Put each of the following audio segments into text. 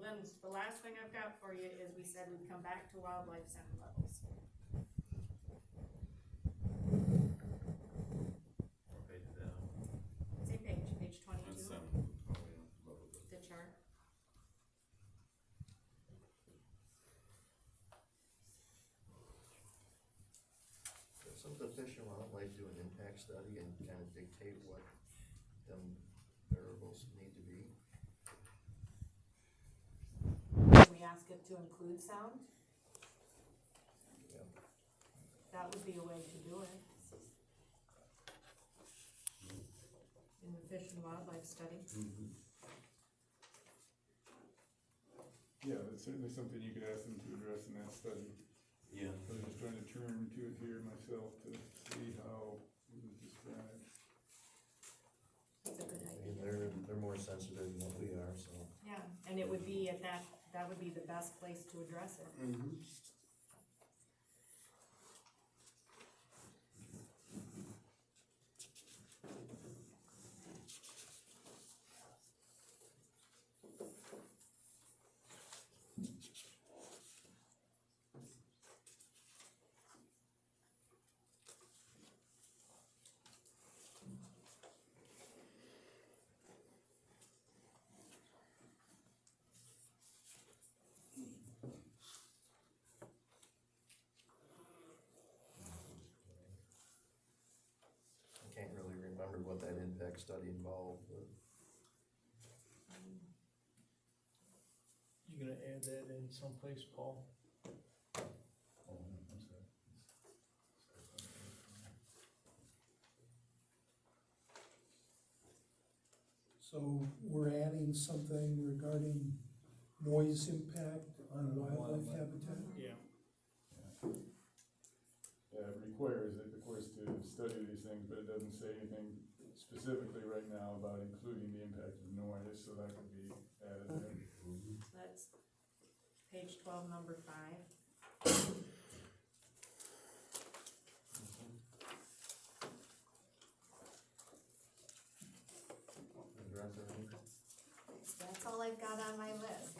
then the last thing I've got for you is we said we'd come back to wildlife center levels. Same page 22, the chart. Doesn't the Fish and Wildlife do an impact study and kind of dictate what them variables need to be? Can we ask it to include sound? Yeah. That would be a way to do it. In the Fish and Wildlife study. Yeah, that's certainly something you could ask them to address in that study. Yeah. I was just trying to turn to it here myself to see how it was described. That's a good I mean, idea. they're more sensitive than what we are, so. Yeah, and it would be at that would be the best place to address it. I can't really remember what that impact study involved, but. You gonna add that in someplace, Paul? So we're adding something regarding noise impact on wildlife habitat? Yeah. Yeah, it requires it, of course, to study these things, but it doesn't say anything specifically right now about including the impact of noise, so that could be added there. So that's page 12, number 5. Address everything. That's all I've got on my list.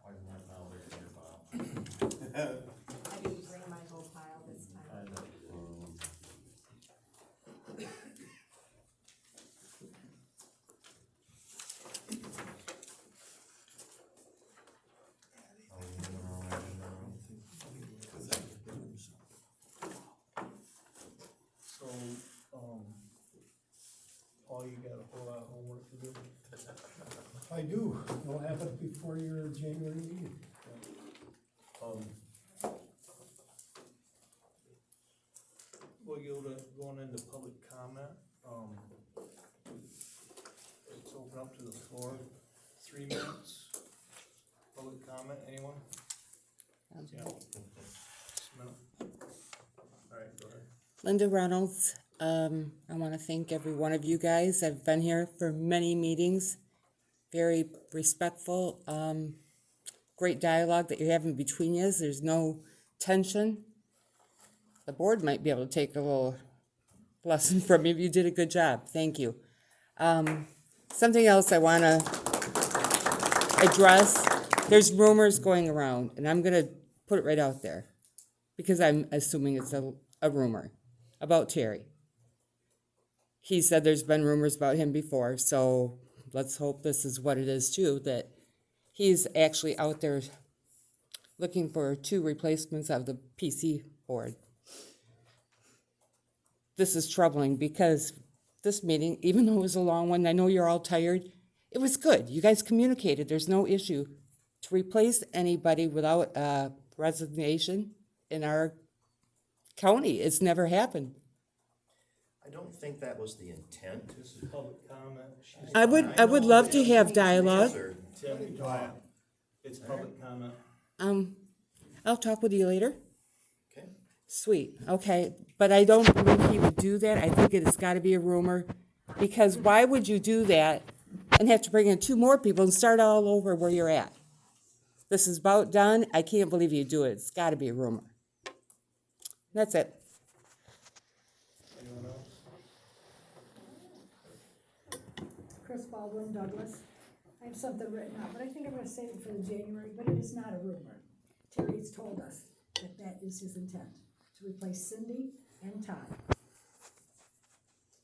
Why isn't that now there in your file? I didn't bring my whole pile this time. So, Paul, you got a whole lot of homework to do. I do, it'll happen before your January meeting. We'll go to, going into public comment, let's open up to the floor, 3 minutes. Public comment, anyone? Yeah. Smell. All right, go ahead. Linda Reynolds. I want to thank every one of you guys. I've been here for many meetings. Very respectful. Great dialogue that you're having between you. There's no tension. The board might be able to take a little lesson from you. You did a good job. Thank you. Something else I want to address. There's rumors going around, and I'm going to put it right out there because I'm assuming it's a rumor about Terry. He said there's been rumors about him before, so let's hope this is what it is too, that he's actually out there looking for 2 replacements of the PC board. This is troubling because this meeting, even though it was a long one, I know you're all tired, it was good. You guys communicated. There's no issue. To replace anybody without resignation in our county, it's never happened. I don't think that was the intent. This is public comment. I would love to have dialogue. Answered. Tim, it's public comment. I'll talk with you later. Okay. Sweet, okay, but I don't believe he would do that. I think it has gotta be a rumor, because why would you do that and have to bring in 2 more people and start all over where you're at? This is about done. I can't believe you do it. It's gotta be a rumor. That's it. Chris Baldwin, Douglas. I have something written out, but I think I'm gonna save it for the January, but it is not a rumor. Terry's told us that that is his intent, to replace Cindy and Todd.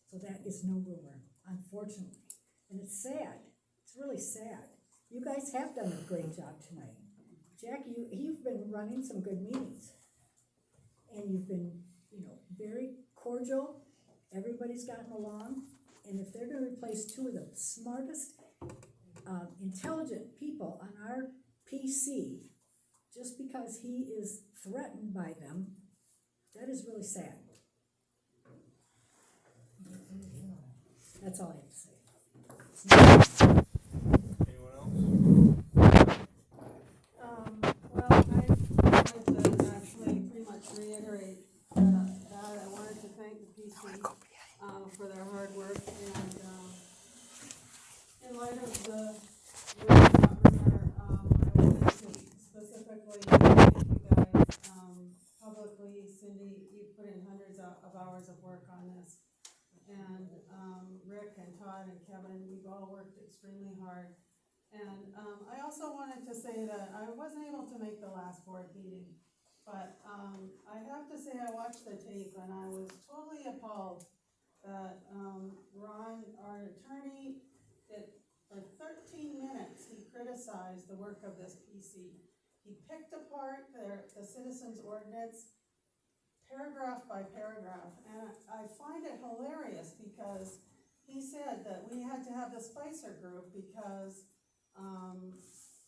So that is no rumor, unfortunately. And it's sad, it's really sad. You guys have done a great job tonight. Jackie, you've been running some good meetings. And you've been, very cordial, everybody's gotten along. And if they're gonna replace two of the smartest, intelligent people on our PC, just because he is threatened by them, that is really sad. That's all I have to say. Anyone else? Well, I wanted to actually pretty much reiterate that I wanted to thank the PC for their hard work, and in light of the rumor, I wanted to specifically thank you guys publicly. Cindy, you put in hundreds of hours of work on this, and Rick and Todd and Kevin, you've all worked extremely hard. And I also wanted to say that I wasn't able to make the last board meeting, but I have to say I watched the tape and I was totally appalled that Ron, our attorney, for 13 minutes, he criticized the work of this PC. He picked apart the citizens ordinance paragraph by paragraph, and I find it hilarious because he said that we had to have the Spicer group because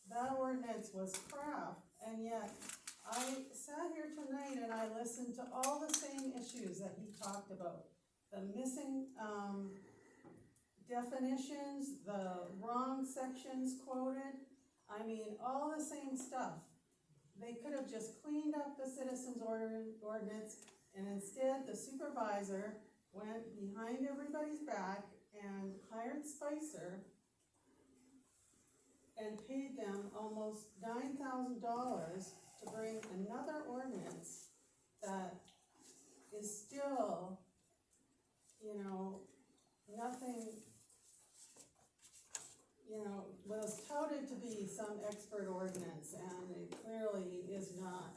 that ordinance was crap, and yet I sat here tonight and I listened to all the same issues that he talked about. The missing definitions, the wrong sections quoted, I mean, all the same stuff. They could have just cleaned up the citizens ordinance, and instead the supervisor went behind everybody's back and hired Spicer and paid them almost $9,000 to bring another ordinance that is still, nothing, was touted to be some expert ordinance, and it clearly is not.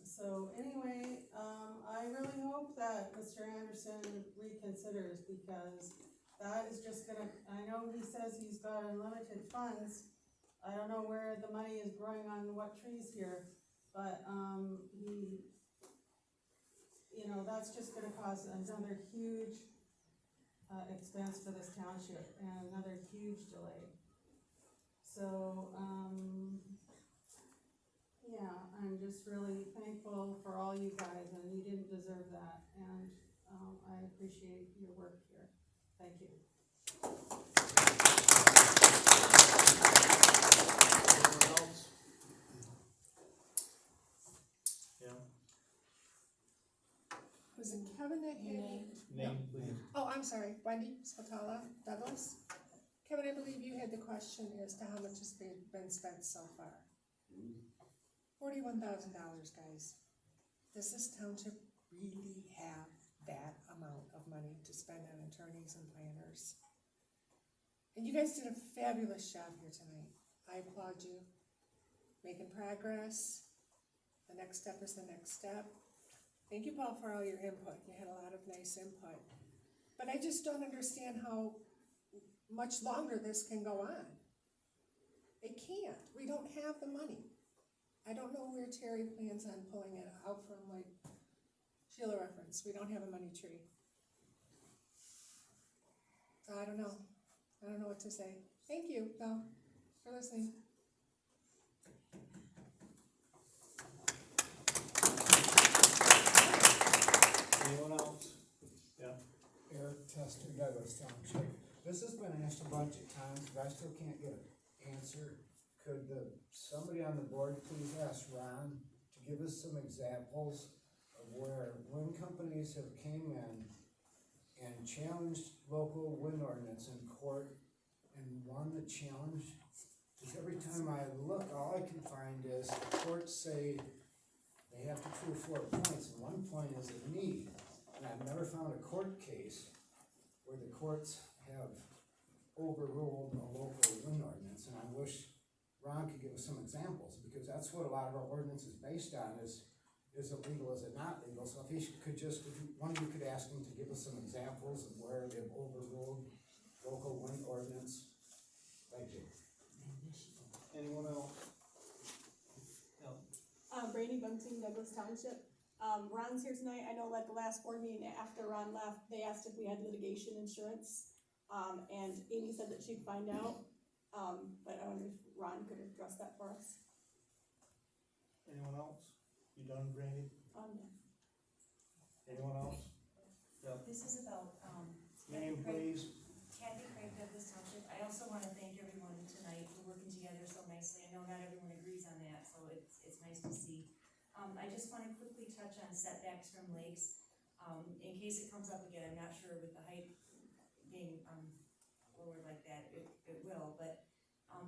So anyway, I really hope that Mr. Anderson reconsiders, because that is just gonna, I know he says he's got unlimited funds. I don't know where the money is growing on what trees here, but that's just gonna cause another huge expense for this township and another huge delay. So, I'm just really thankful for all you guys, and you didn't deserve that, and I appreciate your work here. Thank you. Anyone else? Yeah, Was it Kevin that had? name please. Oh, I'm sorry, Wendy Spatala, Douglas. Kevin, I believe you had the question as to how much has been spent so far. $41,000, guys. Does this township really have that amount of money to spend on attorneys and planners? And you guys did a fabulous job here tonight. I applaud you. Making progress. The next step is the next step. Thank you, Paul, for all your input. You had a lot of nice input. But I just don't understand how much longer this can go on. It can't. We don't have the money. I don't know where Terry plans on pulling it out from, like Sheila referenced. We don't have a money tree. So I don't know. I don't know what to say. Thank you, though, for listening. Anyone else? Yeah. Eric Tester, Douglas Township. This has been asked a bunch of times, but I still can't get an answer. Could somebody on the board please ask Ron to give us some examples of where wind companies have came in and challenged local wind ordinance in court and won the challenge? Because every time I look, all I can find is courts say they have to prove 4 points, and 1 point is a need. And I've never found a court case where the courts have overruled a local wind ordinance, and I wish Ron could give us some examples, because that's what a lot of our ordinance is based on, is it legal, is it not legal? So if he could just, if one of you could ask him to give us some examples of where they've overruled local wind ordinance. Thank you. Anyone else? Brady Bunting, Douglas Township. Ron's here tonight. I know at the last board meeting after Ron left, they asked if we had litigation insurance. And Amy said that she'd find out. But I wonder if Ron could address that for us. Anyone else? You done, Brandy? Anyone else? Yep. This is about, Name, please. Kathy Craig, Douglas Township. I also wanna thank everyone tonight for working together so nicely. I know not everyone agrees on that, so it's nice to see. I just wanna quickly touch on setbacks from lakes. In case it comes up again, I'm not sure with the height being, lowered like that, it will, but,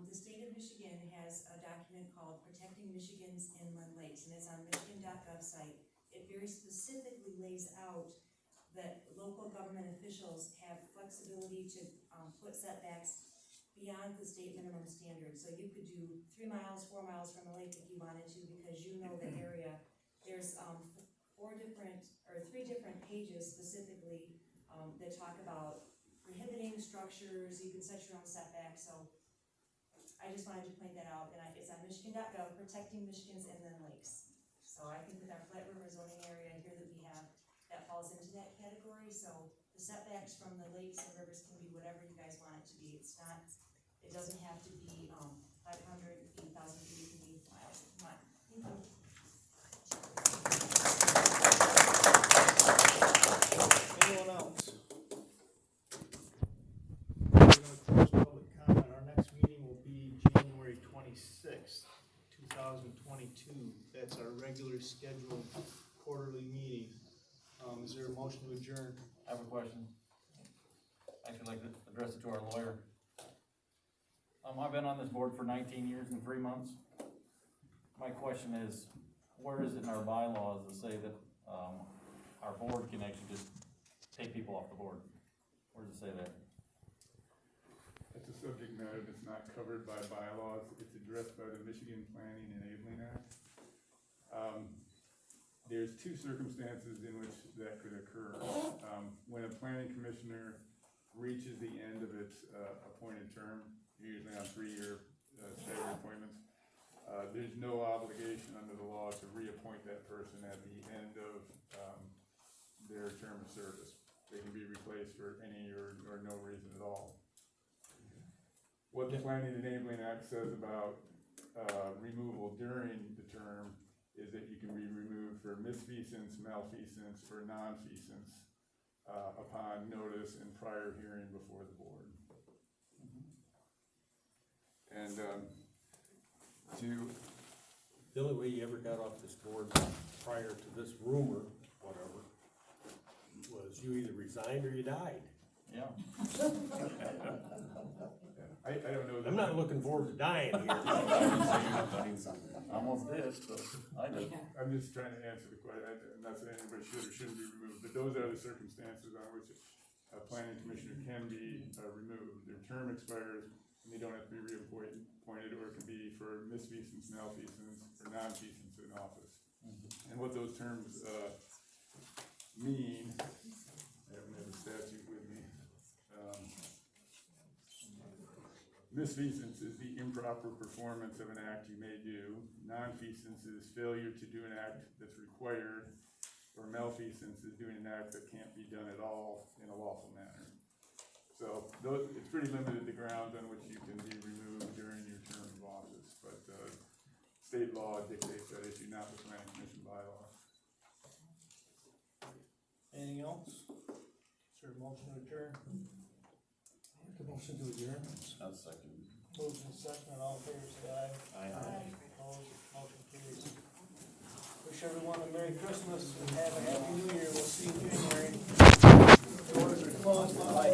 the state of Michigan has a document called Protecting Michigan's Inland Lakes, and it's on michigan.gov site. It very specifically lays out that local government officials have flexibility to put setbacks beyond the state minimum standard. So you could do 3 miles, 4 miles from the lake if you wanted to, because you know the area. There's 3 different pages specifically that talk about prohibiting structures. You can set your own setbacks. So I just wanted to point that out, and it's on michigan.gov, Protecting Michigan's Inland Lakes. So I think with our flat river zoning area here that we have, that falls into that category. So the setbacks from the lakes and rivers can be whatever you guys want it to be. It doesn't have to be 500 feet, 1,000 feet, it can be miles. Come on. Thank you. Anyone else? We're gonna close public comment. Our next meeting will be January 26th, 2022. That's our regular scheduled quarterly meeting. Is there a motion to adjourn? I have a question. Actually, like to address it to our lawyer. I've been on this board for 19 years and 3 months. My question is, where is it in our bylaws that say that, our board can actually just take people off the board? Where does it say that? It's a subject matter that's not covered by bylaws. It's addressed by the Michigan Planning Enabling Act. There's 2 circumstances in which that could occur. When a planning commissioner reaches the end of its appointed term, usually on 3-year staggered appointments, there's no obligation under the law to reappoint that person at the end of their term of service. They can be replaced for any or no reason at all. What the Planning Enabling Act says about removal during the term is that you can be removed for misfeasance, malfeasance, or nonfeasance upon notice and prior hearing before the board. And the only way you ever got off this board prior to this rumor, whatever, was you either resigned or you died. Yeah. I don't know. I'm not looking forward to dying here. Almost did, but I did. I'm just trying to answer the question. I'm not saying anybody should or shouldn't be removed, but those are the circumstances on which a planning commissioner can be removed. Their term expires and they don't have to be reappointed, or it can be for misfeasance, malfeasance, or nonfeasance in office. And what those terms mean, I haven't had the statute with me. Misfeasance is the improper performance of an act you may do. Nonfeasance is failure to do an act that's required, or malfeasance is doing an act that can't be done at all in a lawful manner. So it's pretty limited the grounds on which you can be removed during your term of office, but state law dictates that issue, not the planning commission bylaw. Anything else? Is there a motion to adjourn? The motion to adjourn. I'll second. Motion second, all in favor, say aye. Aye. Opposed, motion carries. Wish everyone a Merry Christmas and have a Happy New Year. We'll see you in January. Doors are closed by